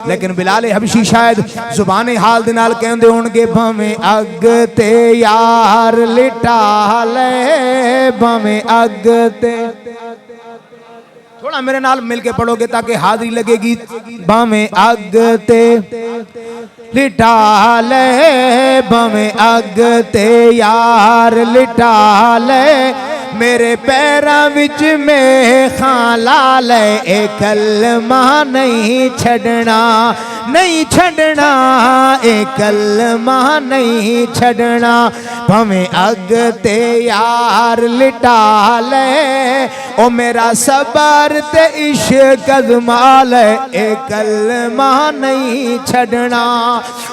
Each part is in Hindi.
लेकिन बिलाल हबशी शायद जुबाने हाल दे नाल कहंदे होणगे भावें अग ते यार लिटा ले, भावें अग ते। थोड़ा मेरे नाल मिलके पढ़ोगे ताकि हाजिरी लगेगी। भावें अग ते लिटा ले, भावें अग ते यार लिटा ले, मेरे पैरां विच में खां ला ले, ए कलमा नहीं छड़ना, नहीं छड़ना, ए कलमा नहीं छड़ना, भावें अग ते यार लिटा ले, ओ मेरा सबर ते इश्क अज़मा ले, ए कलमा नहीं छड़ना।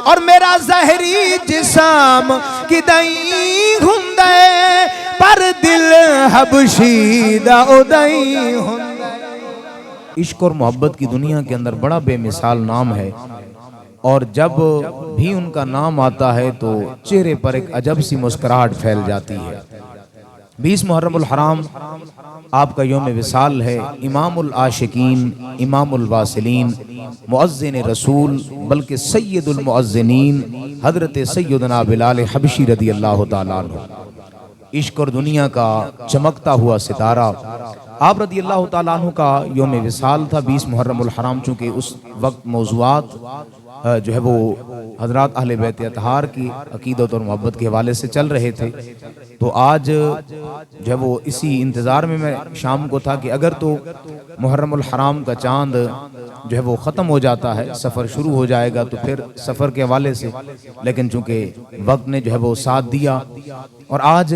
और मेरा ज़हरी जिस्म किदई हुंदे पर दिल हबशी दा उदई हुंदा। इश्क और मोहब्बत की दुनिया के अंदर बड़ा बेमिसाल नाम है, और जब भी उनका नाम आता है तो चेहरे पर एक अजब सी मुस्कुराहट फैल जाती है। 20 मुहर्रमुल हराम आपका यौम विसाल है। इमामुल आशिकीन, इमामुल वासिलीन, मुअज्जिन रसूल, बल्कि सैयदुल मुअज्जिनीन हजरत सैयदना बिलाल हबशी रदी अल्लाह ताला अन्हु, इश्क और दुनिया का चमकता हुआ सितारा। आप रदी अल्लाह ताला अन्हु का यौम विसाल था 20 मुहर्रमुल हराम। चूँकि उस वक्त मौज़ूआत जो है वो हजरात अहले बैत अतहार की अकीदत और मोहब्बत के हवाले से चल रहे थे, तो आज जो है वो इसी इंतज़ार में मैं शाम को था कि अगर तो मुहर्रमुल हराम का चांद जो है वो ख़त्म हो जाता है, सफ़र शुरू हो जाएगा, तो फिर सफ़र के हवाले से, लेकिन चूँकि वक्त ने जो है वो साथ दिया, और आज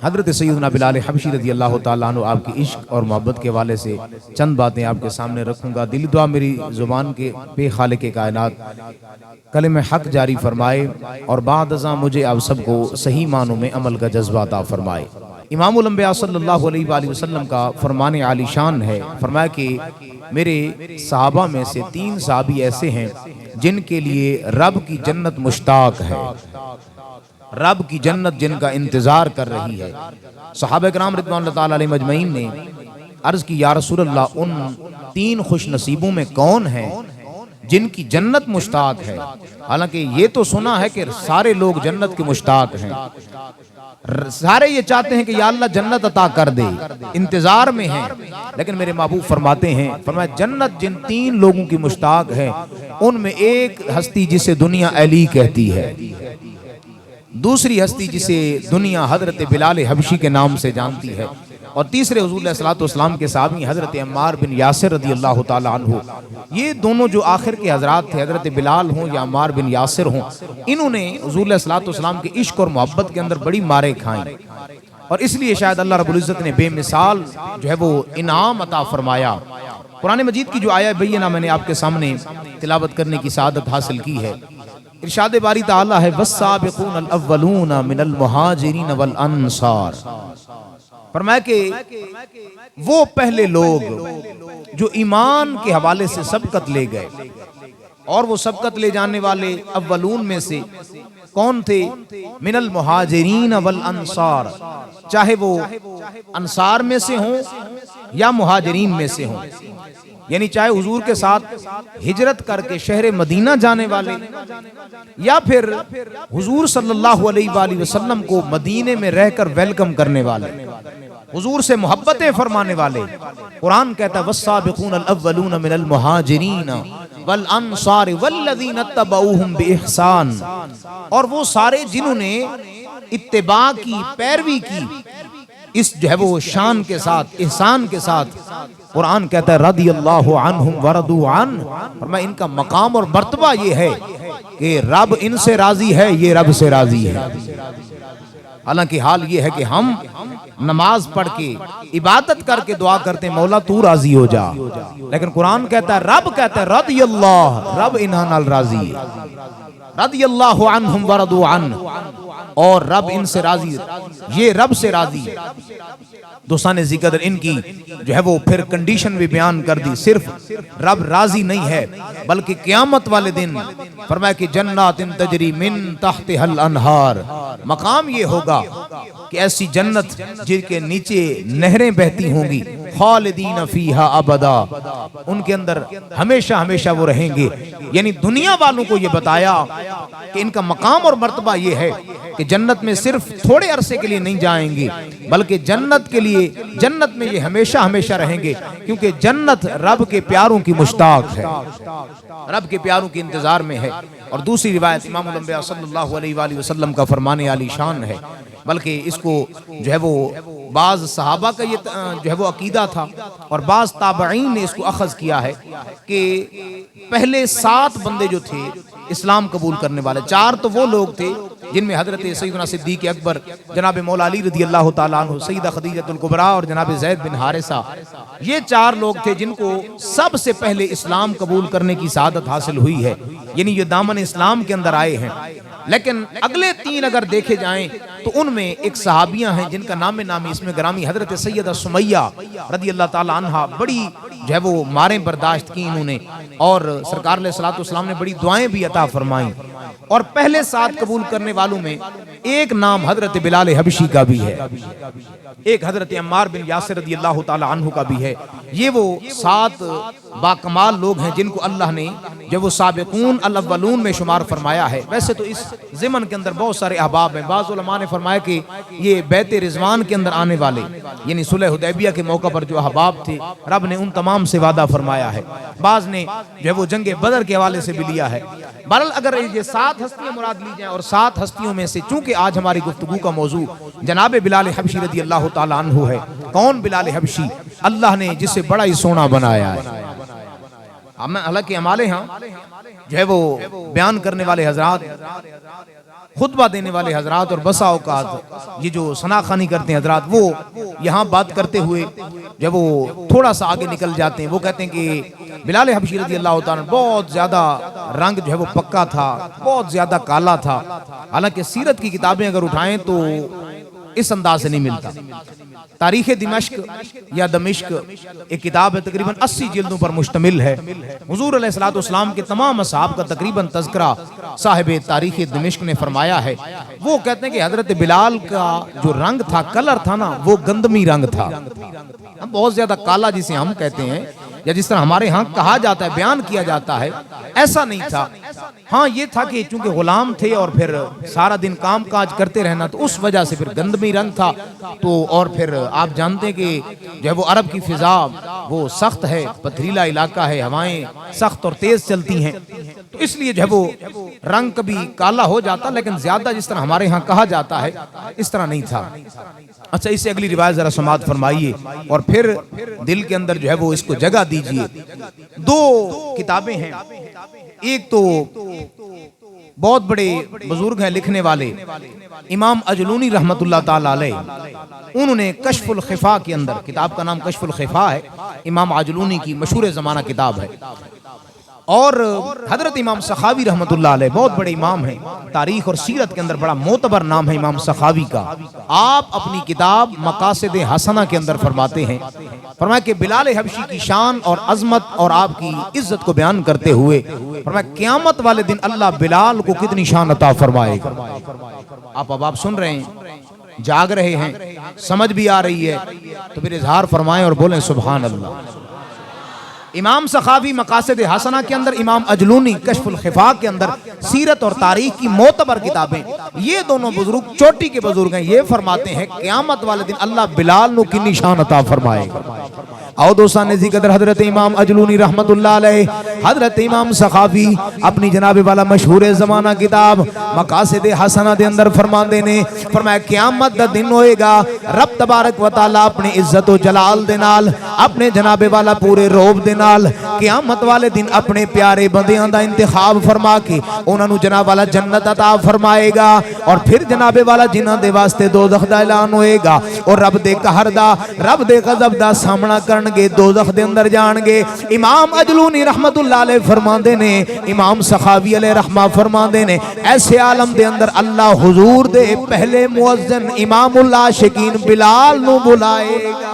हज़रत सैयदना बिलाल हबशी रज़ी अल्लाह ताला अन्हु आपकी इश्क और मोहब्बत के हवाले से चंद बातें आपके सामने रखूँगा। दिल दुआ मेरी ज़ुबान के पे खालिक कायनात कलिमे हक जारी फरमाए, और बाद अज़ां मुझे आप सबको सही मानों में अमल का जज्बा अता फरमाए। इमामुल अंबिया सल्लल्लाहु अलैहि वसल्लम का फरमान आलीशान है, फरमाया कि मेरे सहाबा में से 3 सहाबी ऐसे हैं जिनके लिए रब की जन्नत मुश्ताक है, रब की जन्नत जिनका इंतजार कर रही है। सहाबा किराम रिज़वानुल्लाह ताला अलैहिम अजमईन ने अर्ज की, या रसूल अल्लाह, उन 3 खुश नसीबों में कौन है जिनकी जन्नत मुश्ताक है? हालांकि ये तो सुना है कि सारे लोग जन्नत के मुश्ताक हैं, सारे ये चाहते हैं कि या अल्लाह जन्नत अता कर दे, इंतजार में हैं, लेकिन मेरे महबूब फरमाते हैं, फरमाया जन्नत जिन 3 लोगों की मुश्ताक है, उनमें एक हस्ती जिसे दुनिया अली कहती है, दूसरी हस्ती जिसे दुनिया हजरत बिलाल हबशी के नाम से जानती है, और तीसरे हुज़ूर अलैहिस्सलातु वस्सलाम के साहबी हजरत अम्मार बिन यासिर रदी अल्लाह ताला अन्हु। ये दोनों जो आखिर के हजरात थे, हजरत बिलाल हों या अम्मार बिन यासिर हों, इन्होंने हुज़ूर अलैहिस्सलातु वस्सलाम के इश्क और मोहब्बत के अंदर बड़ी मारे खाई, और इसलिए शायद अल्लाह रब्बुल इज़्ज़त ने बेमिसाल जो है वो इनाम अता फरमाया। कुरान मजीद की जो आया बैयिना मैंने आपके सामने तिलावत करने की सआदत हासिल की है। इरशाद बारी ताला है, वस्साबिकूनल अव्वलूना मिनल मुहाजिरीन वल अंसार, फरमाया कि वो पहले लोग जो ईमान के हवाले से सबकत ले गए, और वो सबकत ले जाने वाले अव्वलून में से कौन थे? मिनल मुहाजिरीन वल अंसार, चाहे वो अंसार में से हों या मुहाजिरीन में से हों, यानी चाहे हुजूर के साथ हिजरत करके शहर मदीना जाने वाले, या फिर हुजूर सल्लल्लाहु अलैहि वसल्लम को मदीने में रहकर वेलकम करने वाले, हुजूर से मोहब्बतें फरमाने वाले। कुरान कहता है, वस्साबिकूनल अव्वलून मिनल मुहाजिरीन वल अंसार वल्लज़ीना तबऊहुम बिइहसान, और वो सारे जिन्होंने इत्तिबा की, पैरवी की, इस जो है वो शान के साथ, एहसान के साथ। कुरान कहता है, रदियल्लाहु अन्हुम वरदू अन, और मैं इनका मकाम और मर्तबा ये है कि रब इनसे राजी है, ये रब से राजी है। हालांकि हाल ये है कि हम नमाज पढ़ के इबादत करके दुआ करते हैं, मौला तू राजी हो जा, लेकिन कुरान कहता है, रब कहता है रदियल्लाह, रब इन्हां नाल राजी है, रदियल्लाहु अन्हुम वरदू अन, और रब इनसे राजी, ये रब से राजी है। दोस्तान ज़िक्र इनकी जो है वो फिर कंडीशन भी बयान कर दी, सिर्फ रब राजी नहीं है, बल्कि क़यामत वाले दिन फरमाया कि जन्नातिन तजरी मिन तहतिहल अनहार, मकाम ये होगा कि ऐसी जन्नत जिनके नीचे नहरें बहती होंगी, खालिदीन फीहा अबदा, उनके अंदर हमेशा हमेशा वो रहेंगे। यानी दुनिया वालों को ये बताया कि इनका मकाम और मर्तबा ये है कि जन्नत में सिर्फ थोड़े अरसे के लिए नहीं जाएंगे, बल्कि जन्नत के लिए, जन्नत में ये हमेशा हमेशा रहेंगे, क्योंकि जन्नत रब के प्यारों की मुश्ताक है, रब के प्यारों के इंतजार में है। और दूसरी रिवायत इमामुल अंबिया सल्लल्लाहु अलैहि वसल्लम का फरमाने आली शान है, बल्कि इसको जो है वो बाज़ सहाबा का ये जो है वो अकीदा था और बाज़ ताबईन ने इसको अखज़ किया है कि पहले 7 बंदे जो थे इस्लाम कबूल करने वाले, 4 तो वो लोग थे जिनमें हज़रत सैयदना सिद्दीक़ अकबर, जनाब मौला अली रज़ी अल्लाह तआला अन्हु, सैयदा खदीजतुल कुबरा और जनाब ज़ैद बिन हारिसा, ये 4 लोग थे जिनको सबसे पहले इस्लाम कबूल करने की सआदत हासिल हुई है, यानी ये दामन इस्लाम के अंदर आए हैं। लेकिन अगले 3 अगर देखे जाएं तो उनमें एक सहाबियां हैं जिनका नाम नामी इसमें ग्रामी, हजरत सैयदा सुमैया रदी अल्लाह ताला अन्हा, बड़ी जो है वो मारें बर्दाश्त की इन्होंने और सरकार अलैहिस्सलातु वस्सलाम ने बड़ी दुआएं भी अता फरमाई। और पहले 7 कबूल करने वालों में एक नाम हजरत बिलाल हबशी का भी है, एक हजरत अम्मार बिन यासिर रदी अल्लाह ताला अन्हु का भी है। ये वो 7 बाकमाल लोग हैं जिनको अल्लाह ने जब वो साबिकून अल अव्वलून में शुमार फरमाया है। वैसे तो इस ज़िमन के अंदर बहुत सारे अहबाब हैं, बाज़ उलमा ने फरमाया कि ये बैत रिजवान के अंदर आने वाले, यानी सुलह हुदैबिया के मौका पर जो अहबाब थे, रब ने उन तमाम से वादा फरमाया है। बाज़ ने जो है वो जंगे बदर के हवाले से भी लिया है। बहरहाल अगर ये 7 हस्तियां मुराद ली जाएं और 7 हस्तियों में से चूंकि आज हमारी गुफ्तगू का मौजू जनाब बिलाल हबशी रदी अल्लाह ताला अन्हु है, कौन बिलाल हबशी? अल्लाह ने जिसे बड़ा ही सोना बनाया है। हालांकि हमारे यहाँ जो है वो बयान करने वाले हजरात, खुतबा देने वाले हजरात और बसा औकात ये जो सनाखानी करते हैं हजरात, वो यहाँ बात करते हुए जब वो थोड़ा सा आगे निकल जाते हैं, वो कहते हैं कि बिलाल हबशी रज़ी अल्लाह ताला बहुत ज्यादा रंग जो है वो पक्का था, बहुत ज्यादा काला था। हालांकि सीरत की किताबें अगर उठाएं तो इस अंदाज से नहीं मिलता। तारीख दिमश्क या दमिश्क एक किताब है, तकरीबन 80 जिल्दों पर मुश्तमिल है। हुजूर अलैहिस्सलातु वस्सलाम के तमाम असहाब का तकरीबन तज़किरा साहिब तारीख दिमश्क ने फरमाया है। वो कहते हैं कि हजरत बिलाल का जो रंग था, कलर था ना, वो गंदमी रंग था, बहुत ज्यादा काला जिसे हम कहते हैं, या जिस तरह हमारे यहाँ कहा जाता है, बयान किया जाता है, ऐसा नहीं था। हाँ ये था कि चूंकि गुलाम थे और फिर सारा दिन काम काज करते रहना, तो उस वजह से फिर गंदमी रंग था। तो और फिर आप जानते हैं कि जो है वो अरब की फिजा वो सख्त है, पथरीला इलाका है, हवाएं सख्त और तेज चलती हैं, तो इसलिए जो है वो रंग कभी काला हो जाता, लेकिन ज्यादा जिस तरह हमारे यहाँ कहा जाता है इस तरह नहीं था। अच्छा, इससे अगली रिवायत जरा समाअत फरमाइए और फिर दिल के अंदर जो है वो इसको जगह दीजिए। 2 किताबें हैं, एक तो बहुत बड़े बुजुर्ग हैं लिखने वाले, इमाम अजलूनी रहमतुल्लाह ताला अलैह, उन्होंने कश्फुल खिफा के अंदर, किताब का नाम कश्फुल खिफा है, इमाम अजलूनी की मशहूर ज़माना किताब है। और हजरत इमाम सखावी रहमतुल्लाह अलैह बहुत बड़े इमाम हैं, तारीख और सीरत के अंदर बड़ा मोतबर नाम है इमाम सखावी का। आप अपनी किताब मकासिद हसना के अंदर फरमाते हैं, फरमाया कि बिलाल हबशी की शान और अजमत और आपकी इज्जत को बयान करते हुए फरमाया क़यामत वाले दिन अल्लाह बिलाल को कितनी शान अता फरमाएगा। आप अब आप सुन रहे हैं, जाग रहे हैं, समझ भी आ रही है, तो फिर इजहार फरमाएं और बोलें सुभान अल्लाह। इमाम सखावी मकासिद हसना के अंदर, इमाम अजलूनी कश्फुल खिफा के अंदर सीरत और तारीख की मोतबर किताबें, ये दोनों बुजुर्ग चोटी के बुजुर्ग हैं। ये फरमाते हैं क़यामत वाले दिन अल्लाह बिलाल नु की निशान अता फरमाएगा। आओ दोस्तान ज़िक्र, हजरत इमाम अजलूनी रहमतुल्लाह अलैह, हजरत इमाम सखावी अपनी जनाब वाला मशहूर ज़माना किताब मकासिद हसना दे अंदर फरमाते ने, फरमाया क़यामत दा दिन होएगा, रब तबारक व तआला अपनी इज्जत व जलाल दे नाल, अपने जनाबे वाला पूरे रोब दे नाल क़यामत वाले दिन अपने प्यारे बंदियां दा इंतखाब फरमा के उन्हां नू जनाब वाला जन्नत अता फरमाएगा। और फिर जनाबे वाला जिन्हां दे वास्ते दोज़ख दा ऐलान होएगा और रब दे कहर दा, रब दे गज़ब दा सामना करनगे, दोज़ख दे अंदर जाणगे। इमाम अजलूनी रहमतुल्लाह अलैह फरमांदे ने, इमाम सखावी अलैह रहमा फरमांदे ने, ऐसे आलम दे अंदर अल्लाह हुजूर दे पहले मुअज्जिन इमामुल आशिकीन बिलाल नू बुलाएगा।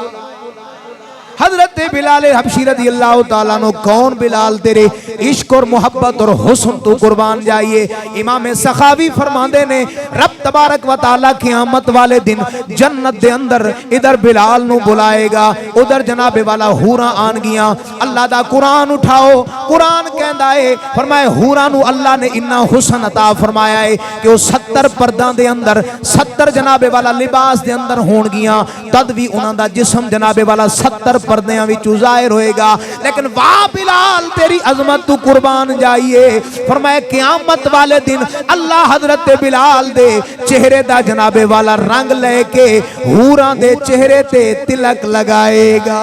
हजरत बिलाल हबशी रज़ी अल्लाह ताला अन्हु, कौन बिलाल तेरे इश्क और मोहब्बत और हुस्न तो कुर्बान जाइए। इमाम सखावी फरमाते ने रब तबारक व तआला क़यामत वाले दिन जन्नत दे अंदर इधर बिलाल नु बुलाएगा, उधर जनाबे वाला हूरा आन गिया। अल्लाह दा कुरान उठाओ, कुरान कहंदा है फरमाए हूरा नु अल्लाह ने इन्ना हुस्न अता फरमाया है कि वो 70 पर्दा दे अंदर 70 जनाबे वाला लिबास दे अंदर होण गिया, तद भी उन्हां दा जिस्म जनाबे वाला 70 पर्दियां विच ज़ाहिर होएगा। लेकिन वाह बिलाल तेरी अजमत तू कुर्बान जाइए। फरमाए क़यामत वाले दिन अल्लाह हजरत बिलाल दे चेहरे दा जनाबे वाला रंग लेके हूरां दे चेहरे ते तिलक लगाएगा।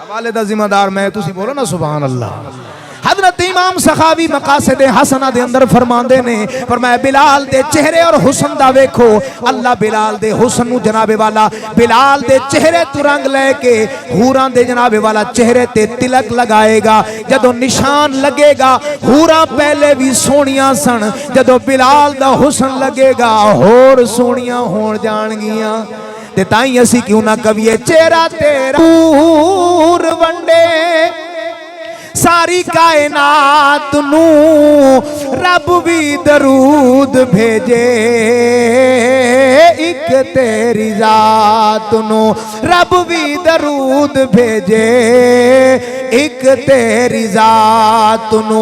हवाले दा जिम्मेदार मैं, तुसी बोलो ना सुभान अल्लाह। हजरत इमाम सखावी मकासिद हसना दे अंदर फरमांदे ने फरमाया बिलाल दे चेहरे और हुस्न दा वेखो, अल्लाह बिलाल दे हुस्न नु जनाबे वाला बिलाल दे चेहरे तू रंग लेके हूरां दे जनाबे वाला चेहरे ते तिलक लगाएगा। जदों निशान लगेगा हूरां पहले भी सोहणियां सन, जदों बिलाल दा हुस्न लगेगा होर सोहणियां होण जाणगियां। ते ताई असी क्यों ना कविए चेहरा तेरा नूर वंडे सारी कायनात नू, रब भी दरूद भेजे एक तेरी जात नू, रब भी दरूद भेजे एक तेरी जात नू।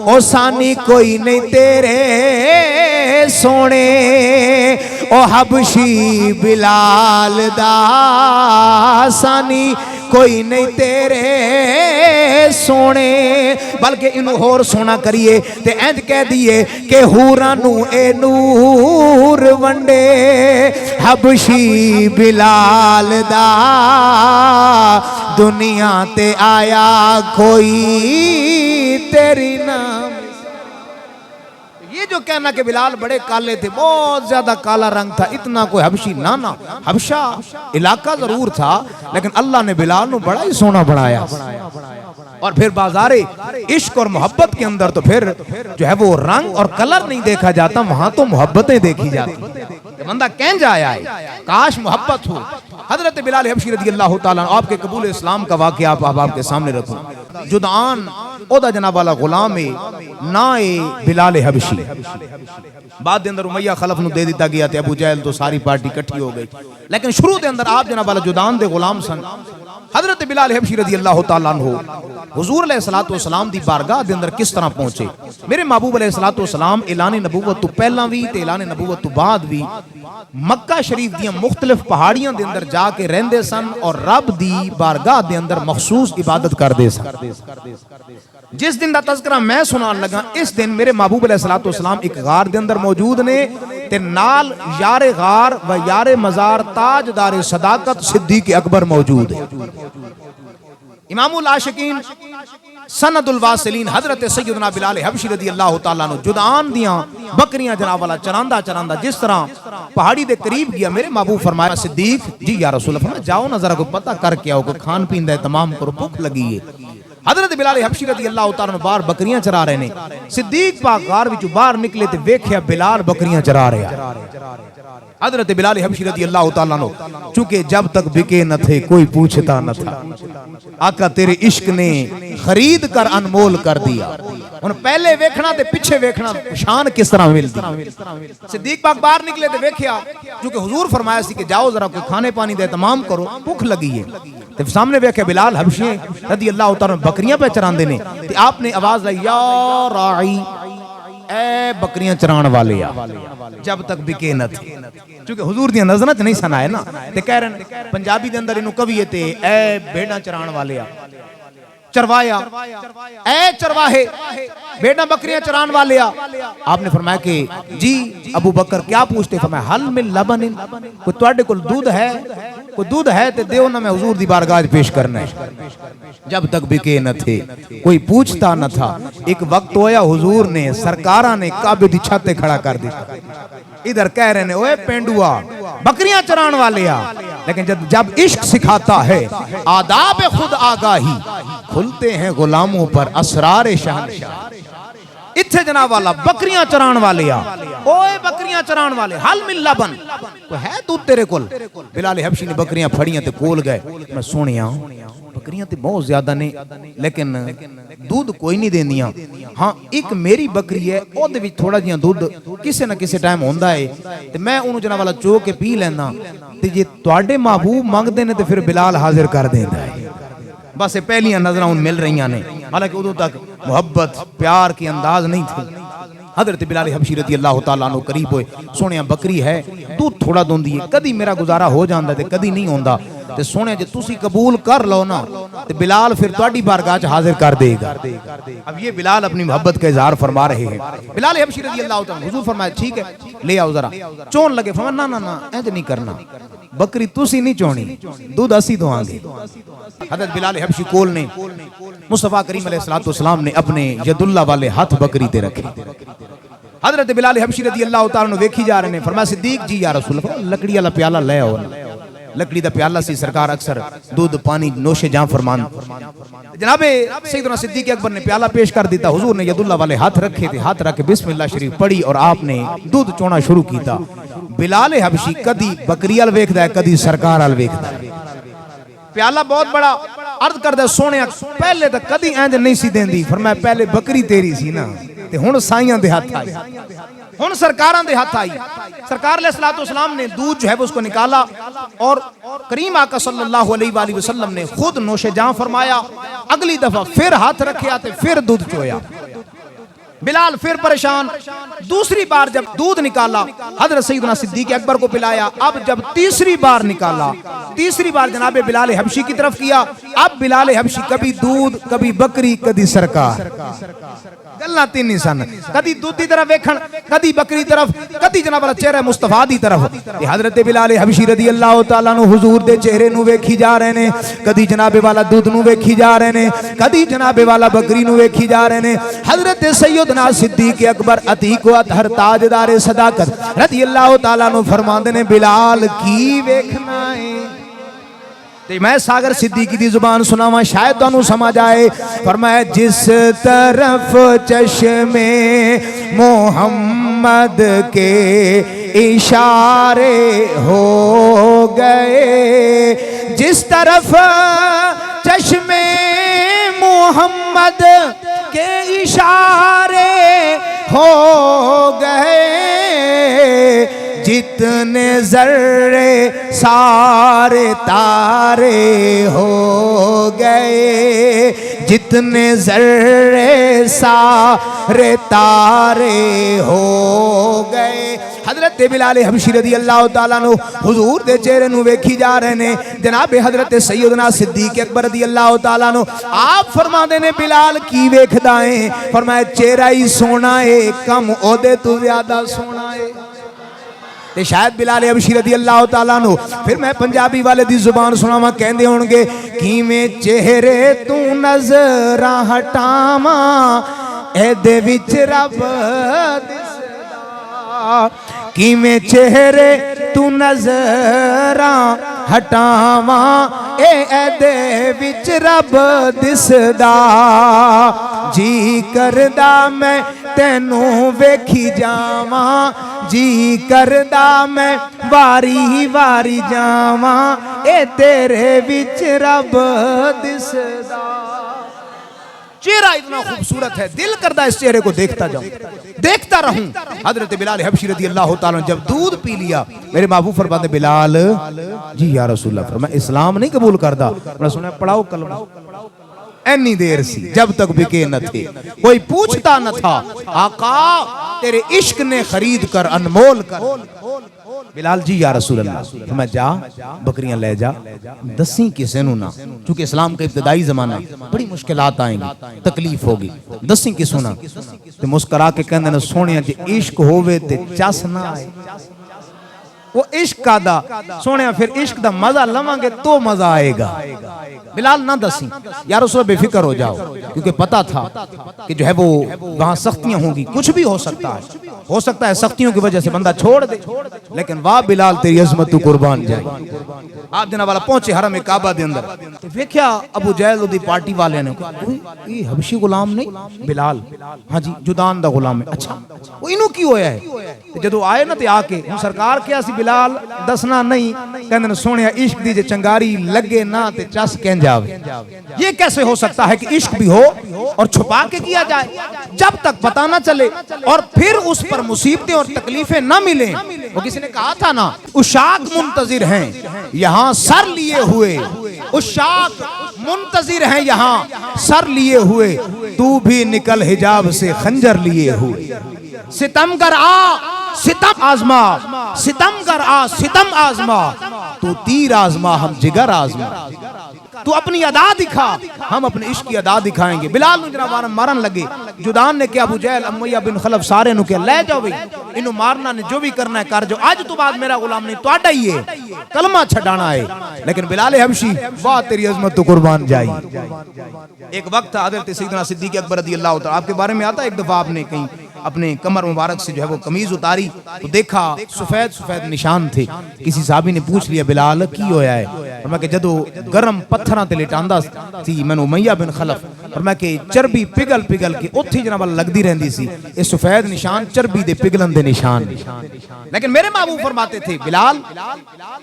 ओ सानी कोई नहीं तेरे सोने, ओ हबशी बिलाल दा सानी कोई नहीं तेरे सोने। बल्कि इनू होर सोना करिए ते इंज कह दिए कि हूरां नू ए नूर वंडे हबशी बिलाल दा, दुनिया ते आया कोई तेरी नाम। ये जो कहना कि बिलाल बड़े काले थे, बहुत ज्यादा काला रंग था, इतना कोई हबशी ना हबशा इलाका जरूर था, लेकिन अल्लाह ने बिलाल को बड़ा ही सोना बनाया। और फिर बाजारे इश्क और मोहब्बत के अंदर तो फिर जो है वो रंग और कलर नहीं देखा जाता, वहां तो मोहब्बतें देखी जाती। बंदा कह जाया है काश मोहब्बत हो। हजरत बिलाल हबशी रज़ी अल्लाह ताला आपके कबूल इस्लाम का वाक़या आप आपके सामने रखूं। जुदान ओदा जनाब वाला गुलाम है ना ए बिलाल हबशी। बाद अंदर उमैया खलफ नु दे दिता गया, अबू जहल तो सारी पार्टी इकट्ठी हो गई, लेकिन शुरू के अंदर आप जनाब वाला जुदान दे गुलाम सन। हजरत बिलाल हबशी रज़ी अल्लाह ताला अन्हु हुजूर अलैहिस्सलातु वस्सलाम दी बारगाह दे अंदर किस तरह पहुंचे। मेरे महबूब अलैहिस्सलातु वस्सलाम ऐलान नबूवत तो पहला भी ते ऐलान नबूवत तो बाद भी मक्का शरीफ दी मुख्तलिफ पहाड़ियां दे अंदर जाके रहंदे सन और रब दी बारगाह दे अंदर मखसूस इबादत करदे सन। जिस दिन दा तज़किरा मैं सुनान लगा, इस दिन मेरे महबूब अलैहिस्सलातु वस्सलाम एक गार दे अंदर मौजूद ने ते नाल यारे गार व यारे मजार ताजदार सदाकत सिद्दीक़ अकबर मौजूद है। इमामुल आशिकीन सनदुल वासिलीन हजरत सैयदना बिलाल हबशी रज़ी अल्लाह ताला अन्हु जुदान दियां बकरियां जनाब वाला चरांदा चरांदा जिस तरह पहाड़ी दे करीब गया, मेरे महबूब फरमाया सिद्दीक जी या रसूल अल्लाह, जाओ ना जरा कोई पता करके आओ, कोई खान पीन दा तमाम करो, भूख लगी है। हजरत बिलाल हबशी रज़ी अल्लाह ताला अन्हु बाहर बकरियां चरा रहे ने। सिद्दीक पाक गार विचों बाहर निकले ते वेख्या बिलाल बकरियां चरा रहा। हजरत बिलाल हबशी रज़ी अल्लाह ताला अन्हु चूंकि जब तक बिके न थे कोई पूछता न था, आका तेरे इश्क ने खरीद कर अनमोल कर दिया। हुन पहले वेखना ते पिछे वेखना शान किस तरह मिलदी। सिद्दीक पाक बाहर निकले ते वेख्या, क्योंकि हुजूर फरमाया सी कि जाओ जरा कोई खाने पानी दा इंतजाम करो, भूख लगी है। ते सामने वेख्या बिलाल हबशी रज़ी अल्लाह ताला बकरियां पे चरांदे ने ते आपने आवाज लाई या राई, ए बकरियां चराण वाले आ, जब तक बिके न थे। क्योंकि हुजूर दी नज़रां च नहीं सनाए ना, ते कह रहे पंजाबी दे अंदर इनू कविए ते ए भेड़ां चराण वाले आ, चरवाया ए चरवाहे बेटा बकरियां चरान वाले आ। आपने फरमाया कि जी अबू बकर क्या पूछते, फरमाया हल मिन लबन, कोई तुहाडे कोल दूध है, कोई दूध है ते देओ ना, मैं हुजूर दी बारगाह पेश करना है। जब तक बिके न थे कोई पूछता न था। एक वक्त होया हुजूर ने सरकारा ने काबे दी छत पे खड़ा कर दिया। इधर कह रहे ने ओए पेंडुआ बकरियां चरान वाले आ, लेकिन जब इश्क सिखाता है आदाब खुद आगाही, खुलते हैं गुलामों पर असरार शहंशाह। इत्थे जनाब वाला बकरियां चरान वाले आ, ओए बकरियां चरान वाले, हल मिल लबन, कोई है दूध तेरे कोल? बिलाल हबशी ने बकरियां फड़ियां ते कोल गए। मैं सुनिया बकरियां ते बहुत ज्यादा ने, लेकिन दूध कोई नहीं देंदियां। हाँ एक मेरी बकरी है, ओदे विच थोड़ा जिहा दूध किसे ना किसे टाइम होंदा है, ते मैं उन्होंने जनाब वाला चो के पी लेना, ते जे तुहाडे महबूब मंगदे ने ते फिर बिलाल हाजिर कर देंदा है। बस ये पहलियां नजरां उन मिल रही ने, हालांकि उदों तक मोहब्बत प्यार के अंदाज नहीं थे। हजरत बिलाल हबशी रज़ी अल्लाह तआला अन्हु करीब होए, सोनिया बकरी है, दूध थोड़ा दोंदी है, कदी मेरा गुजारा हो जाता है, कदी नहीं होंदा, ते सोने जे तुसी कबूल कर लो ना, ते बिलाल फिर तुहाडी बारगाह च हाजिर कर देगा। अब ये बिलाल अपनी मोहब्बत का इजहार फरमा रहे हैं। बिलाल हबशी रज़ी अल्लाह तआला, हुजूर फरमाया ठीक है ले आओ जरा, चोन लगे, फरमाया ना ना ना ऐसे नहीं करना, बकरी तुसी नहीं चोनी, दूध असी दुआंगे। हजरत बिलाल हबशी कोल ने मुस्तफा करीम अलैहिस्सलाम ने अपने यदुल्ला वाले हाथ बकरी ते रखे। हजरत बिलाल हबशी रज़ी अल्लाह तआला अन्हु वेखी जा रहे ने, फरमाया सिद्दीक जी या रसूल अल्लाह, लकड़ी वाला प्याला ले आओ। लकड़ी दा प्याला सी, सरकार अक्सर दूध पानी नोशे जां फरमान। जनाबे सैयदना सिद्दीक अकबर ने प्याला पेश कर दिता, हुजूर ने यदुल्ला वाले हाथ रखे थे, हाथ रख के बिस्मिल्लाह शरीफ पढ़ी और आपने दूध चोना शुरू किया। बिलाल हबशी कदी बकरी अल वेखदा है, कदी सरकार अल वेखदा है। प्याला बहुत बड़ा अर्ज करदा, सोने पहले तो कदी इंज नहीं सी देंदी, फरमाया पहले बकरी तेरी सी ना, ते हुण साईयां दे हाथ आई, हुण सरकारां दे हाथ आई। सरकार अलैहिस्सलातु वस्सलाम ने दूध जो है वो उसको निकाला और करीम आका सल्लल्लाहु अलैहि वसल्लम ने खुद नोशे जां फरमाया। अगली दफा फिर हाथ रखिया ते फिर दूध चोया। बिलाल फिर परेशान, दूसरी बार जब दूध निकाला हजरत सैयदना सिद्दीक अकबर को पिलाया। अब जब तीसरी बार निकाला, तीसरी बार जनाबे बिलाल हबशी की तरफ किया। अब बिलाल हबशी कभी दूध, कभी बकरी, कभी सरकार, गल्लां तीन ही सन, कदी दूध की तरफ वेखण, कदी बकरी तरफ, कदी जनाब वाला चेहरा मुस्तफा दी तरफ। हजरत बिलाल हबशी रज़ी अल्लाह तआला अन्हु हुजूर दे चेहरे नु वेखी जा रहे ने, कदी जनाबे वाला दूध नु वेखी जा रहे ने, कदी जनाबे वाला बकरी नु वेखी जा रहे ने। हजरत सैयदना सिद्दीक अकबर अतीक व अतहर ताजदार सदाकत रज़ी अल्लाह तआला अन्हु फरमांदे ने, बिलाल की वेखना है? ते मैं सागर सिद्दीकी दी जुबान सुनावा, शायद तुहानू समझ आए। फरमाया जिस तरफ चश्मे मोहम्मद के इशारे हो गए, जिस तरफ चश्मे मोहम्मद के इशारे हो गए, जितने जर्रे सारे तारे हो गए, जितने जर्रे सारे तारे हो गए। हजरत बिलाल हबशी रज़ी अल्लाह तआला अन्हु हुजूर दे चेहरे नु वेखी जा रहे ने। जनाब हजरत सैयदना सिद्दीक अकबर रज़ी अल्लाह तआला अन्हु आप फरमांदे ने, बिलाल की वेखदा है? फरमाया चेहरा ही सोना है, कम ओदे तू ज्यादा सोना है। ते शायद बिलाल हबशी रज़ी अल्लाह तआला अन्हु, फिर मैं पंजाबी वाले दी जुबान सुनावा, कहंदे होणगे किवें चेहरे तू नज़रां हटावा, एदे विच रब दिसदा, किवें चेहरे तू नज़रां हटावा, एदे विच रब दिसदा, जी करदा मैं तैनू वेखी जावा, जी करदा मैं वारी वारी जावा, ए तेरे विच रब दिसदा। चेहरा इतना खूबसूरत है, दिल करदा इस चेहरे को देखता जाऊं, देखता रहूं। हजरत बिलाल हबशी रज़ी अल्लाह तआला जब दूध पी लिया, मेरे महबूब फरमाते, बिलाल जी या रसूल अल्लाह, मैं इस्लाम नहीं कबूल करदा। मैं सुना पढ़ाओ कलमा। एनी देर सी जब तक बिके न थे, कोई पूछता न था, आका तेरे इश्क ने खरीद कर अनमोल कर। बिलाल जी या रसूल अल्लाह, मैं जा बकरियां ले जा, दसी किसे नु ना, चूंकि इस्लाम का इब्तदाई जमाना, बड़ी मुश्किलात आएंगी, तकलीफ होगी, दसी किसू ना। ते मुस्करा के कहंदे ने, सोनिया जे इश्क होवे ते चस ना आए, वो इश्क का दा सोने फिर इश्क दा मजा लवांगे तो मजा आएगा। बिलाल ना दसी यार उस बेफिक्र हो जाओ, क्योंकि पता था कि जो है वो वहां सख्तियां होंगी, कुछ भी हो सकता है सख्तियों की वजह से बंदा छोड़ दे, लेकिन वाह बिलाल तेरी अजमत तू कुर्बान जाए। आप जना वाला पहुंचे हरम काबा दे अंदर, देखा अबू जहल दी पार्टी वाले ने ये हबशी गुलाम नहीं बिलाल, हाँ जी जुदान दा गुलाम है। अच्छा वो इनू की होया है? जदों आए ना ते आके हुण सरकार क्या सी बिलाल दसना नहीं, कहंदे सोने इश्क दी जे चंगारी लगे ना ते चस कह जावे। ये कैसे हो सकता है कि इश्क भी हो और छुपा के किया जाए, जब तक पता ना चले और फिर उस पर मुसीबतें और तकलीफें ना मिले। वो किसी ने कहा था ना, उशाक मुंतजिर हैं यहाँ सर लिए हुए, उशाक मुंतजिर हैं यहाँ सर लिए हुए, तू भी निकल हिजाब से खंजर लिए हुए। सितमगर आ सितम आजमा, सितमगर आ सितम आजमा, तू तीर आजमा हम जिगर आजमा। तू अपनी अदा दिखा हम अपने इश्क की अदा दिखाएंगे। बिलाल नु मारन लगे, जुदान ने क्या अबू जहल उमैया बिन खलफ सारे नु क्या ले जाओ भाई इनु मारना ने जो भी करना है कर, जो आज तो बाद मेरा गुलाम नहीं तुहाडा ही है, कलमा छड़ाना है। लेकिन बिलाल हबशी वाह तेरी अजमत तो कुर्बान जाई। एक वक्त था हजरत सैयदना सिद्दीक अकबर रज़ियल्लाहु तआला, आपके बारे में आता है, एक दफा आपने कहीं अपने कमर मुबारक से जो है वो कमीज उतारी तो देखा सफेद सफेद निशान थे। किसी साहबी ने पूछ लिया बिलाल की होया है? और मैं जदों गरम पत्थरां ते लिटांदा सी मैनू उमैया बिन खलफ, और मैं चरबी पिघल पिघल के उत्थे जनाब लगदी रहंदी सी, ये सफेद निशान चरबी दे पिघलन दे निशान। लेकिन मेरे महबूब फरमाते थे बिलाल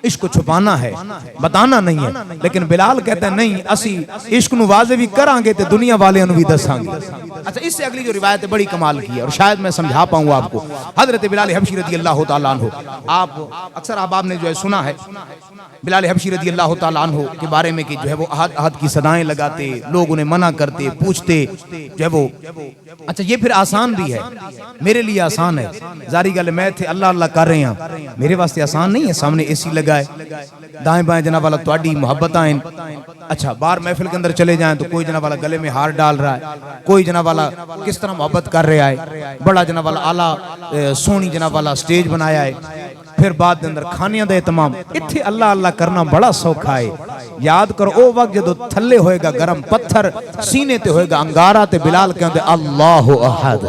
इश्क को छुपाना है, बताना नहीं है। लेकिन बिलाल कहता है नहीं, असी इश्क नू वाज़े भी करांगे ते दुनिया वाले नू भी दसांगे। अच्छा इससे अगली जो रिवायत है बड़ी कमाल की है और शायद मैं समझा पाऊंगा आपको। हजरत बिलाल हबशी रज़ियल्लाहु ताला अन्हु, आप अक्सर आपने जो है सुना है बिलाल हबशी रज़ियल्लाहु ताला अन्हु के बारे में कि जो है वो अहद अहद की सदाएं लगाते, लोग उन्हें मना करते, पूछते जो है वो। अच्छा ये फिर आसान भी है, मेरे लिए आसान है, जारी गल मैं थे अल्लाह अल्लाह कर रहे हैं, मेरे वास्ते आसान नहीं है। सामने एसी लगाए, दाएं बाएं जनाब वाला तुहाडी मोहब्बत आए। अच्छा बाहर महफिल के अंदर चले जाएं तो कोई जनाब वाला गले में हार डाल रहा है, कोई जनाब वाला किस तरह मोहब्बत कर रहा है, बड़ा जनाब वाला आला सोनी जनाब वाला स्टेज बनाया है। फिर बाद अंदर खानिया का एहतमाम, इत्थे अल्लाह अल्लाह करना बड़ा सौखा है। याद करो ओ वक्त जो थले होएगा गरम पत्थर, सीने ते होएगा अंगारा, ते बिलाल कहते अल्लाहु अहद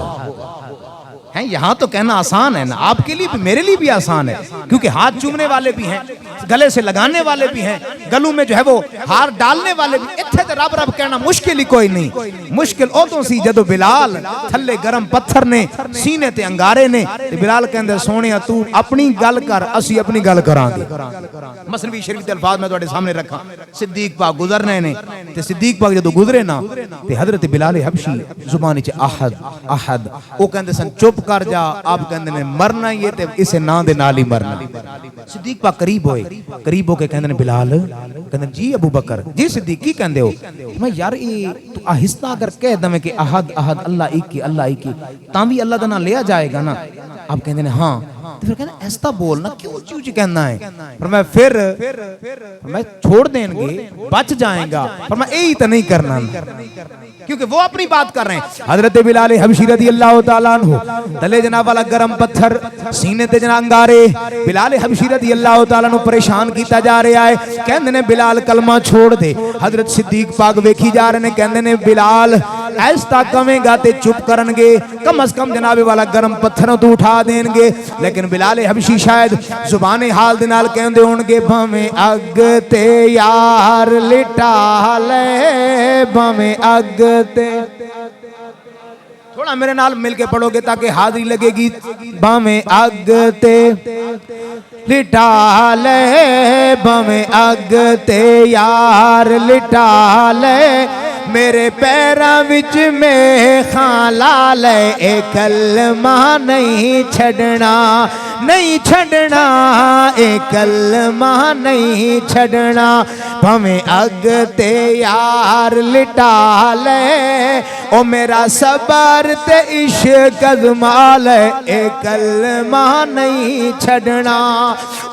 है। यहाँ तो कहना आसान है ना, आपके लिए भी मेरे लिए भी आसान है, क्योंकि हाथ चूमने वाले भी हैं, गले से लगाने वाले भी हैं, गलों में जो है वो हार डालने वाले भी। इत्थे ते रब रब कहना मुश्किल ही कोई नहीं। मुश्किल उदों सी जदों बिलाल थले गरम पत्थर ने, सीने ते अंगारे ने, ते बिलाल कहंदे सोहणिया तू अपनी गल कर, असी अपनी गल करांगे। मसनवी शरीफ दे अल्फाज मैं तुहाडे सामने रखा, सिद्दीक पाक गुजरने ने, ते सिद्दीक पाक जदों गुजरे ना ते हजरत बिलाल हबशी जुबानी च अहद अहद, ओ कहंदे सन चुप कर जा, आप कहंदे ने मरना ही है ते इसे नां दे नाल ही मरना। सिद्दीक पाक करीब होए, करीब होके कहंदे ने बिलाल, कहंदे जी अबू बकर जी सिद्दीक की कहंदे हो? मैं यार ये तू आहिस्ता कर कह दमे कि अहद अहद अल्लाह एक ही, तां भी अल्लाह दा नाम लिया जाएगा ना? आप कहंदे ने हां। तो फिर कहना ऐसा बोलना क्यों ऊंची ऊंची कहना है? पर मैं फिर मैं छोड़ देंगे बच जाएगा, पर मैं यही तो नहीं करना, क्योंकि वो अपनी बात कर रहे हैं। हजरत बिलाल हबशी रज़ियल्लाहु ताला अन्हु तले जनाब वाला गरम पत्थर, सीने ते जना अंगारे, बिलाल हबशी रज़ियल्लाहु ताला अन्हु परेशान किया जा रहा है। कहंदे ने बिलाल कलमा छोड़ दे। हजरत सिद्दीक पाक वेखी जा रहे ने, कहंदे ने बिलाल ऐसा कवेगा ते चुप करनगे, कम अज कम जनाबे वाला गरम पत्थरों तो उठा देंगे। लेकिन बिलाल हबशी शायद जुबाने हाल दे नाल कहंदे होणगे भावें अग ते यार लिटा ले, भावें अग ते। थोड़ा मेरे नाल मिलके पढ़ोगे ताकि हाजिरी लगेगी। भावें अग ते लिटा ले, भावें अग ते यार लिटा ले, मेरे पैरां विच में खाला ले, ए कलमा नहीं छड़ना, नहीं छड़ना, ए कलमा नहीं छड़ना, भावें अग ते यार लिटा ले, ओ मेरा सबर ते इश्क अज़माल, ए कलमा नहीं छड़ना।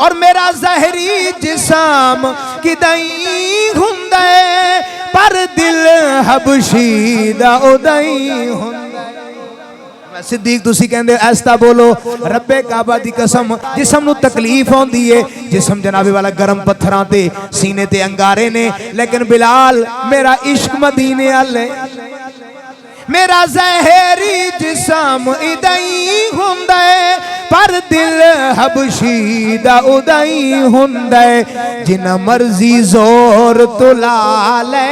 और मेरा जहरी जिस्म किदई हुंदे, पर दिल हबशी दा उदई हुंदा। सिद्दीक तुसी कहंदे ऐसा बोलो रब्बे काबा दी कसम जिस्म नू तकलीफ आउंदी है जिस्म जनाबे वाला गरम पत्थरां ते सीने ते अंगारे ने लेकिन बिलाल मेरा इश्क मदीने वाले मेरा ज़हरी जिस्म इदई हुंदा पर दिल हबशी दा उदई हुंदा जिन्ना मर्जी जोर तू ला ले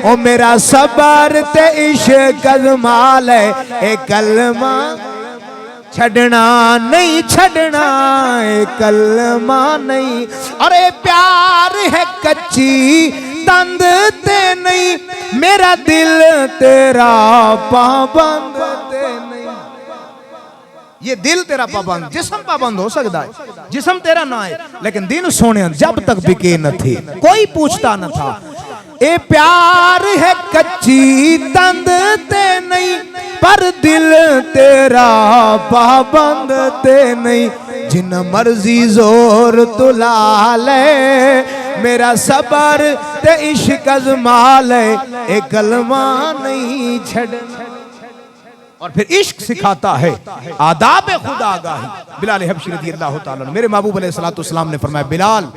ओ मेरा सबर ते इश्क अज़मा ले ए कलमा छड़ना नहीं छड़ना ए कलमा नहीं अरे प्यार है कच्ची तंद ते नहीं मेरा दिल तेरा पाबंद ते नहीं ये दिल तेरा पाबंद जिस्म पाबंद हो सकता है जिस्म तेरा ना है लेकिन दिल सोने जब तक बिके न थे कोई पूछता न था ए प्यार है कच्ची तंद ते नहीं पर दिल तेरा पाबंद ते नहीं जिन्ना मर्जी जोर तू ला ले मेरा सबर ते इश्क अज़मा ले ए कलमा नहीं छड़ना और फिर इश्क सिखाता है आदाब खुदा आगाही बिलाल हबशी रज़ी अल्लाह ताला अन्हु मेरे महबूब अलैहिस्सलातु वस्सलाम ने फरमाया बिलाल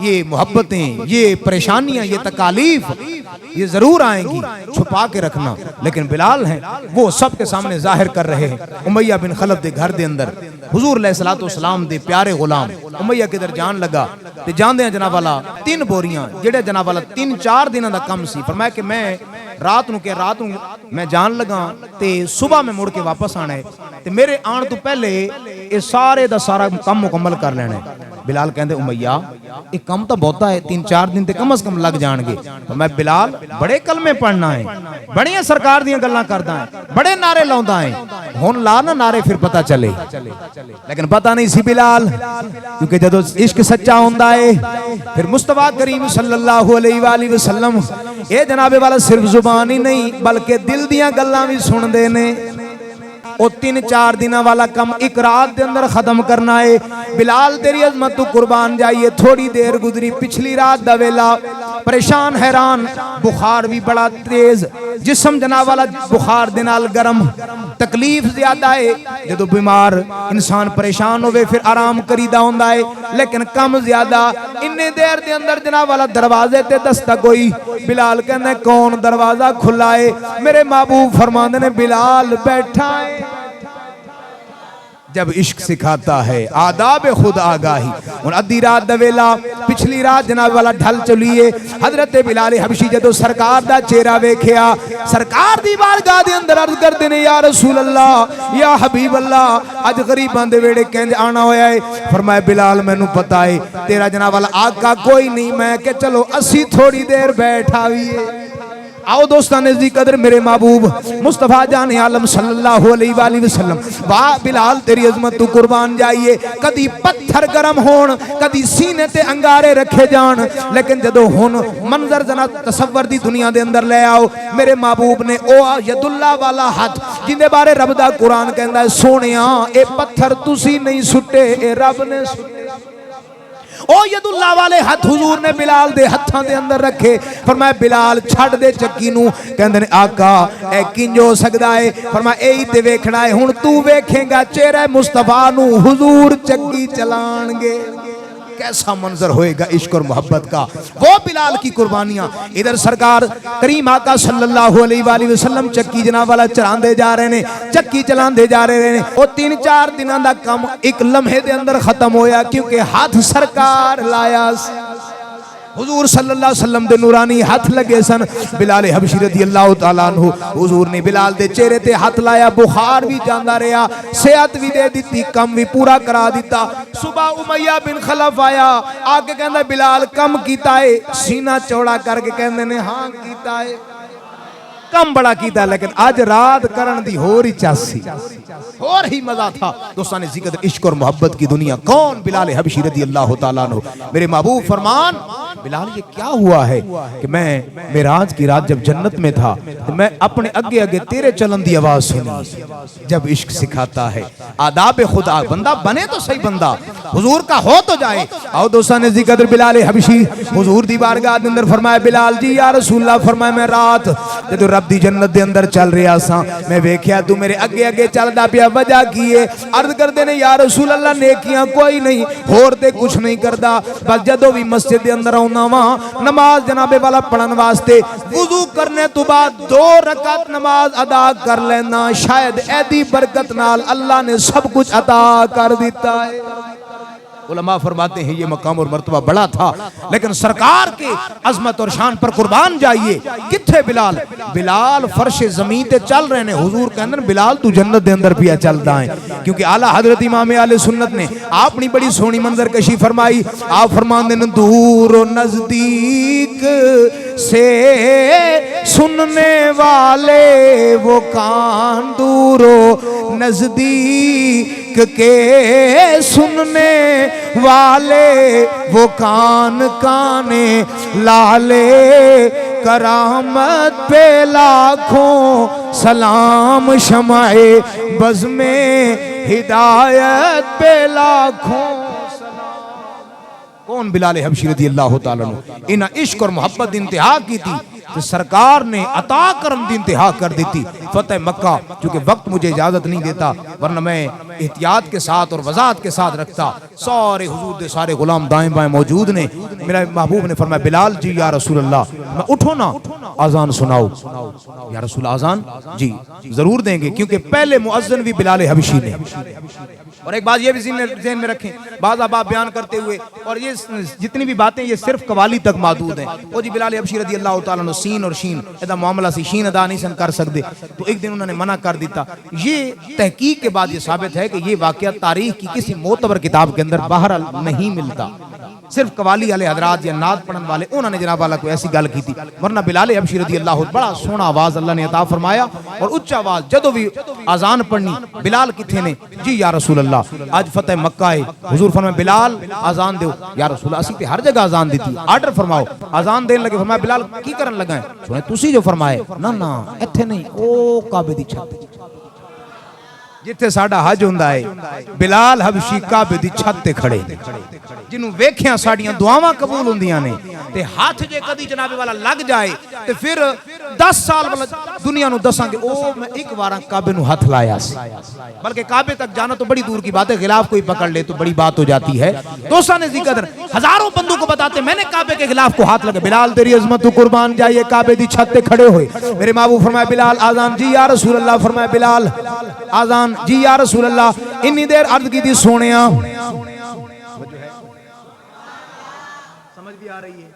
ये मोहब्बतें ये परेशानियां ये तकालीफ ये जरूर आएंगी छुपा के रखना लेकिन बिलाल हैं वो सबके सामने जाहिर कर रहे हैं उमैया बिन खलफ दे घर दे अंदर हुजूर अलैहिस्सलातु वस्सलाम दे प्यारे गुलाम उमैया किधर जान लगा ते जांदे जनाब वाला 3 बोरियां जेड़े जनाब वाला 3-4 दिनों दा कम सी फरमाया कि मैं रात नूं मैं जान लगा ते सुबह में मुड़ के वापस आना है ते मेरे आने तो पहले ये सारे दा सारा काम मुकम्मल कर लेना है बिलाल कहंदे उमैया ये काम तो बहुता है 3-4 दिन ते कम से कम लग जाएंगे तो मैं बिलाल बड़े कलमे पढ़ना है बड़ियां सरकार दियां गल्लां करदा है बड़े नारे लाउंदा है हुण ला ना नारे फिर पता चले लेकिन पता नहीं सी बिलाल क्योंकि जदों इश्क सच्चा हुंदा है फिर मुस्तफा करीम सल्लल्लाहु अलैहि वसल्लम ये जनाबे वाला सिर्फ जुबान ही नहीं बल्कि दिल दियां गल्लां भी सुनदे ने और 3-4 दिन वाला कम एक रात के अंदर खत्म करना है बिलाल तेरी अजमत तू कुर्बान जाइए थोड़ी देर गुजरी पिछली रात दा वेला परेशान हैरान बुखार भी बड़ा तेज जिस्म जनाब वाला बुखार दे नाल गरम तकलीफ ज्यादा है जदों बीमार इंसान परेशान होवे फिर आराम करीदा हुंदा है लेकिन कम ज्यादा इन्ने देर दे अंदर जनाब वाला दरवाजे ते दस्तक होई बिलाल कहंदा कौन दरवाजा खुला है मेरे महबूब फरमांदे ने बिलाल बैठा है जब इश्क सिखाता है आदाब खुद आगाही और अद्धी रात दवेला पिछली रात जनाब वाला ढल चलिए हजरत बिलाल हबशी जदों सरकार दा चेहरा वेखिया सरकार दी बारगाह दे अंदर अर्ज करदे ने या रसूल अल्लाह या हबीब अल्लाह अज गरीबां दे वेड़े किंज आना होया है फरमाया बिलाल मैनू पता है तेरा जनाब वाला आका कोई नहीं मैं के चलो असी थोड़ी देर बैठावीए आओ दोस्तान नज़दीक कदर मेरे महबूब मुस्तफ़ा जान आलम सल्लल्लाहु अलैहि वसल्लम वाह बिलाल तेरी अजमत तू कुर्बान जाइए कदी पत्थर गरम होन कदी सीने ते अंगारे रखे जान लेकिन जदों हुन मंजर जना तसव्वुर दी दुनिया दे अंदर ले आओ मेरे महबूब ने ओ यदुल्ला वाला हाथ जिंदे बारे रब दा कुरान कहंदा है सोनिया ए पत्थर तुसी नहीं सुट्टे ए रब ने सुट्टे ओ यदुल्ला वाले हाथ हुजूर ने बिलाल दे हत्थां दे अंदर रखे फरमाया बिलाल छड़ दे चक्की नू कहंदे ने आका ए किंज हो सकदा है फरमाया एही ते वेखना है हुण तू वेखेगा चेहरे मुस्तफा नू हुजूर चक्की चलाणगे कैसा मंजर होएगा इश्क और मोहब्बत का वो बिलाल की कुर्बानियां इधर सरकार करीम आका सल्लल्लाहु अलैहि वसल्लम चक्की जनाब वाला चलांदे जा रहे ने चक्की चलांदे जा रहे ने और 3-4 दिनों का काम एक लम्हे दे अंदर खत्म होया क्योंकि हाथ सरकार लाया हुजूर सल्लल्लाहु अलैहि वसल्लम दे नूरानी हाथ लगे सन बिलाल हबशी रज़ी अल्लाह तआला अन्हु हुजूर ने बिलाल दे चेहरे ते हाथ लाया बुखार भी जांदा रहा सेहत भी दे दी कम भी पूरा करा दिता सुबह उमैया बिन खलफ आया आके कहंदा बिलाल कम कीता है सीना चौड़ा करके कहंदे ने हां कीता है कम बड़ा कीता लेकिन आज रात करन दी होर ही चासी और ही मजा था दोस्तों ने जिक्र इश्क और मोहब्बत की दुनिया कौन बिलाल हबशी रज़ी अल्लाह तआला अन्हु मेरे महबूब फरमान बिलाल ये क्या हुआ है कि मैं मेराज की रात जब जन्नत में था तो मैं अपने अगे अगे तेरे चलन दी आवाज सुनी। जब इश्क सिखाता है आदाब खुदा, बंदा बने तो सही, बंदा हुजूर का हो तो जाए। आओ दोस्तों ने जिक्र बिलाल हबशी हुजूर दी बारगाह दे अंदर फरमाया बिलाल जी या रसूलल्लाह, फरमाया मैं रात जदों रब दी जन्नत दे अंदर चल रहा सा मैं वेख्या तू मेरे अगे अगे चलदा पिया, वजह की है? अर्ज करदे ने या रसूल अल्लाह नेकियां कोई नहीं होर ते कुछ नहीं करदा, बस जदों भी मस्जिद दे अंदर आउंदा वा नमाज जनाबे वाला पढ़न वास्ते वुजू करने तो बाद 2 रकात नमाज अदा कर लेना, शायद ऐदी बरकत नाल अल्लाह ने सब कुछ अता कर दिता है। उलमा फरमाते हैं ये मकाम और मर्तबा बड़ा था, लेकिन सरकार के अजमत और शान पर कुर्बान जाइए। किथे बिलाल? बिलाल फर्श ज़मीन ते चल रहे ने, हुजूर कहंदे बिलाल तू जन्नत दे अंदर पिया चलदा है, क्योंकि आला हजरत इमाम आले सुन्नत ने अपनी बड़ी सोहनी मंजर कशी फरमाई। आप फरमाते हैं दूर नजदीक से सुनने वाले वो कान, दूरो नजदीक के सुनने वाले वो कान, काने लाले करामत पे लाखों सलाम, शमाए बज़ में हिदायत पे लाखों सलाम। कौन? बिलाल हबशी रज़ी अल्लाह तआला अन्हु। इन इश्क और मोहब्बत की इंतहा की थी तो सरकार ने अता करन दी इंतहा कर दी थी। फतेह मक्का चूंकि वक्त मुझे इजाजत नहीं देता, वरना मैं एहतियात के साथ और वजाहत के साथ रखता। सारे हुजूर दे सारे गुलाम दाएं बाएं मौजूद ने। मेरा महबूब ने फरमाया बिलाल जी या रसूल अल्लाह, मैं उठो ना आजान सुनाओ। या रसूल आजान जी जरूर देंगे, क्योंकि पहले मुअज्जिन भी बिलाल हबशी ने। और एक बात ये भी ज़हन में रखें, बाज़ आप बयान करते हुए, और ये जितनी भी बातें ये सिर्फ कवाली तक महदूद हैं। वो जी बिलाल हबशी रज़ी अल्लाह तआला अन्हु सीन और शीन एदा मामला सी, शीन अदा नहीं सन कर सकते, तो एक दिन उन्होंने मना कर दिता। ये तहकीक के बाद ये साबित है कि ये वाकया तारीख की किसी मोतबर किताब के अंदर बाहर नहीं मिलता। सिर्फ कवाली वाले हजरात या नात पढ़न वाले उन्होंने जनाब वाला कोई ऐसी गल की थी, वरना बिलाल हबशी रज़ी अल्लाह, बड़ा सोहना आवाज अल्लाह ने अता फरमाया और उच्चा आवाज। जदों भी आजान पढ़नी बिलाल किथे ने? जी या रसूल अल्लाह, आज फतेह मक्का है, हुजूर फरमाया बिलाल आजान दो। या रसूल असी ते हर जगह आजान दी थी, आर्डर फरमाओ। आजान देने लगे, फरमाया बिलाल की करन लगा है? सुने तुसी जो फरमाए ना ना इत्थे नहीं, ओ काबे दी छत जिथे साडा हज हुंदा है, बिलाल हबशी काबे दी छत ते खड़े, जिन्हों वेख्या साड़ियां दुआवां कबूल हुंदियां ने। ते हाथ जे कदी जनाबे वाला लग जाए ते फिर 10 साल वाला दुनिया नूं दसांगे ओ मैं एक बार काबे नूं हाथ लाया सी। बल्कि काबे तक जाना तो बड़ी दूर की बात है, खिलाफ कोई पकड़ ले तो बड़ी बात हो जाती है। दोस्तों ने जिक्र हजारों बंदों को बताते मैंने काबे के खिलाफ को हाथ लगे, बिलाल तेरी अजमत तू कुर्बान जाइए, काबे दी छत ते खड़े हुए। मेरे महबूब फरमाया बिलाल आजान। जी या रसूल अल्लाह, फरमाया बिलाल आजान। जी या रसूल अल्लाह। इन्नी देर अर्ज की थी सोनिया, समझ भी आ रही है?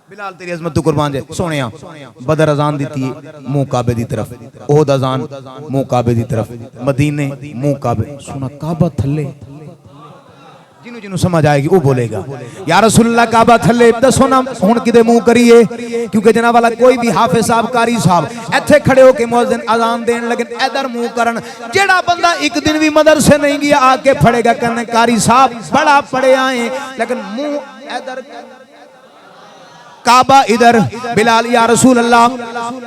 बिलाल तेरी अजमत तू कुर्बान जाए सोनिया। बदर अजान दी थी मुंह काबे दी तरफ, ओहद अजान मुंह काबे दी तरफ, मदीने मुंह काबे। सुना काबा थल्ले, जिन्हों जिन्हों समझ आएगी वो बोलेगा या रसूलुल्लाह काबा थल्ले। दसो ना हुण किदे मुंह करिए, क्योंकि जनाब वाला कोई भी हाफिज साहब कारी साहब इत्थे खड़े होके मुअज्जिन अजान देन लगे इधर मुंह करन। जेड़ा बंदा एक दिन भी मदरसे नहीं गया आके फड़ेगा कहने कारी साहब बड़ा पढ़े आए, लेकिन मुंह इधर काबा इधर। बिलाल या रसूल अल्लाह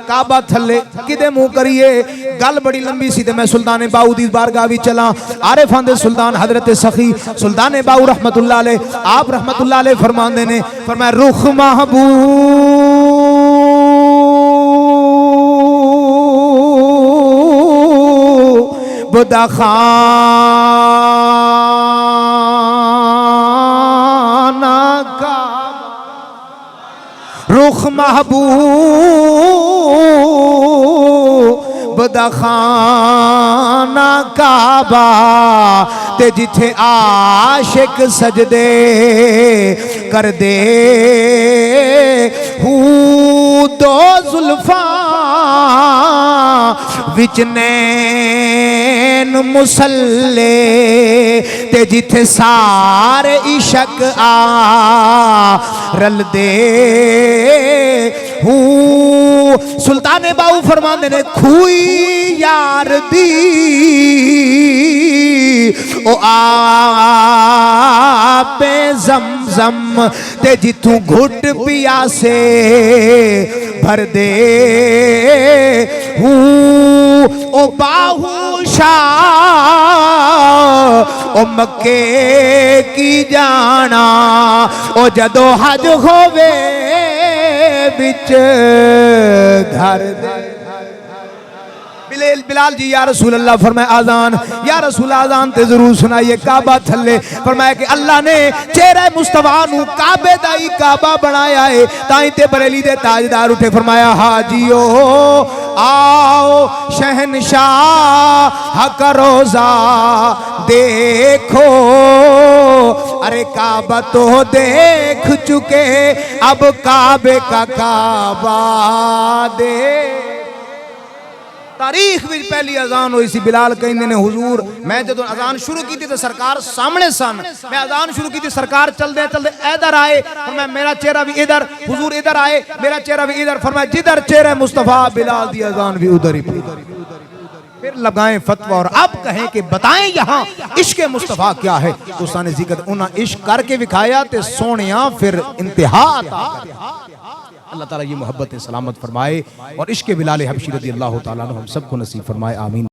काबा थल्ले किदे मुंह करिए? गल बड़ी लंबी सी ते मैं सुल्तान बाऊ दी बारगाह विच चला। आरिफां दे सुल्तान हजरत सखी सुल्तान बाऊ रहमतुल्लाह अलैह, आप रहमतुल्लाह अलैह फरमांदे ने, फरमाया रुख महबूब दखाना का, रुख महबूब दखाना काबा ते जिथे आशिक सजदे कर दे हू दो जुल्फा विच नैन मुसल्ले ते जिथे सारे इशक आ रल दे हूँ। सुल्तान बाऊ फरमांदे ने खुई यार दी ओ आपे ज़मज़म जमजम ते जिथू घुट पिया से भर दे ओ बाहू शाह ओ मक्के की जाना ओ जदो हज होवे बिच घर दे। बिलाल जी या रसूल अल्लाह फरमाए आजान, या रसूल आजान ते जरूर सुनाइए। काबा थल्ले फरमाया कि अल्लाह ने चेहरे मुस्तफा नू काबे दा ही काबा बनाया है, ताई ते बरेली दे ताजदार उठे फरमाया हाजियो आओ शहनशाह का रोजा देखो, अरे काबा तो देख चुके अब काबे का काबा दे। तारीख में पहली अजान हुई सी, बिलाल कहंदे ने हुजूर मैं जब अजान शुरू की थी तो सरकार सामने सन, मैं अजान शुरू की थी सरकार चलते चलते इधर आए, फरमाया मेरा चेहरा भी इधर, हुजूर इधर आए मेरा चेहरा भी इधर, फरमाया जिधर चेहरा मुस्तफा बिलाल दी अजान भी उधर ही। फिर लगाएं फतवा और अब कहें कि बताएं यहाँ इश्क मुस्तफा क्या है, तो उसाने जिक्र उन्हें इश्क करके विखाया ते सोनिया फिर इंतहा। अल्लाह ताला ये मोहब्बत सलामत फरमाए और इश्क बिलाल हबशी रज़ी अल्लाह ताला अन्हु हम सबको नसीब फरमाए, आमीन।